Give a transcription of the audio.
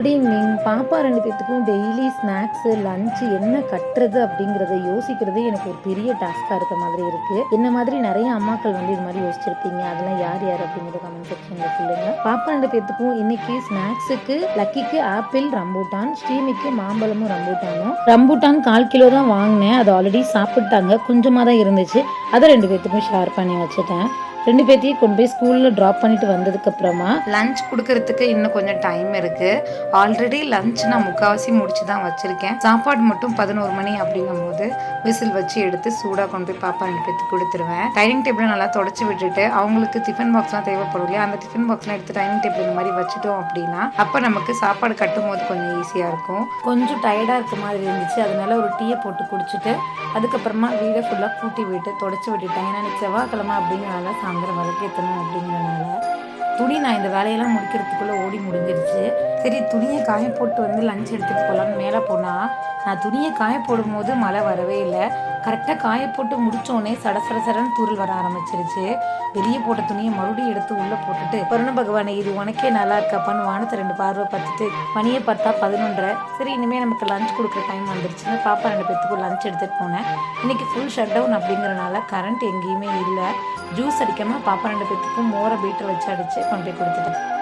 Good evening. பாப்பா 2 பேத்துக்கும் daily snacks, lunch என்ன கட்டுறது அப்படிங்கிறத யோசிக்கிறதே எனக்கு ஒரு பெரிய டாஸ்க்கா இருக்க மாதிரி இருக்கு. என்ன மாதிரி நெறைய அம்மாக்கள் இது மாரி யோசிச்சிருப்பீங்க. அதெல்லாம் யார் யார் அப்படிங்கிறத கமெண்ட் செக்ஷன்ல சொல்லுங்க. பாப்பா 2 பேத்துக்கும் இன்னைக்கு ஸ்நாக்ஸுக்கு லக்கிக்கு ஆப்பிள், ரம்பூட்டான், ஸ்ரீமிக்கு மாம்பழமும் ரம்பூட்டான் 1/4 கிலோ தான் வாங்கினேன். அது ஆல்ரெடி சாப்பிட்டாங்க. கொஞ்சமா தான் இருந்துச்சு. அதை 2 பேத்துக்கும் ஷேர் பண்ணி வச்சுட்டேன். 2 பேத்தையும் கொண்டு போய் ஸ்கூலில் ட்ராப் பண்ணிட்டு வந்ததுக்கப்புறமா லஞ்ச் கொடுக்கறதுக்கு இன்னும் கொஞ்சம் டைம் இருக்குது. ஆல்ரெடி லஞ்ச் நான் முக்கால்வாசி முடிச்சு தான் வச்சுருக்கேன். சாப்பாடு மட்டும் 11 மணி அப்படிங்கும்போது விசில் வச்சு எடுத்து சூடாக கொண்டு போய் பாப்பா 2 பேத்துக்கு கொடுத்துருவேன். டைனிங் டேபிளை நல்லா தொடச்சி விட்டுட்டு அவங்களுக்கு டிஃபன் பாக்ஸ்லாம் தேவைப்படும் இல்லையா, அந்த டிஃபன் பாக்ஸ்லாம் எடுத்து டைனிங் டேபிள் இந்த மாதிரி வச்சுட்டோம் அப்படின்னா அப்போ நமக்கு சாப்பாடு கட்டும் போது கொஞ்சம் ஈஸியாக இருக்கும். கொஞ்சம் டயர்டாக இருக்க மாதிரி இருந்துச்சு. அதனால ஒரு டீயை போட்டு குடிச்சிட்டு அதுக்கப்புறமா வீடை ஃபுல்லாக கூட்டி விட்டு தொடச்சி விட்டுட்டேன். ஏன்னா எனக்கு செவ்வாய்க்கிழமை அப்படிங்கிறனால சாயந்தரம் விளக்கேற்றணும் அப்படிங்கிறனால துணி நான் இந்த வேலையெல்லாம் முடிக்கிறதுக்குள்ளே ஓடி முடிஞ்சிருச்சு. சரி துணியை காய போட்டு லஞ்ச் எடுத்துகிட்டு போகலான்னு மேலே போனால் நான் துணியை காய போடும் போது மழை வரவே இல்லை. கரெக்டாக காய போட்டு முடித்தோடனே சடசடன்னு தூரல் வர ஆரம்பிச்சிருச்சு. வெளியே போட்ட துணியை மறுபடியும் எடுத்து உள்ளே போட்டுட்டு வருண பகவானே இது உனக்கே நல்லா இருக்காப்பான்னு வானத்தை 2 பார்வை பார்த்துட்டு மணியை பார்த்தா 11:30. சரி இனிமேல் நமக்கு லஞ்ச் கொடுக்குற டைம் வந்துருச்சுன்னு பாப்பா 2 பேத்துக்கும் லஞ்ச் எடுத்துகிட்டு போனேன். இன்றைக்கி ஃபுல் ஷட் டவுன் அப்படிங்கிறனால கரண்ட் எங்கேயுமே இல்லை. ஜூஸ் அடிக்காமல் பாப்பா 2 பேத்துக்கும் மோரை பீட்டர் வச்சு அடித்து கொண்டு போய் கொடுத்துட்டேன்.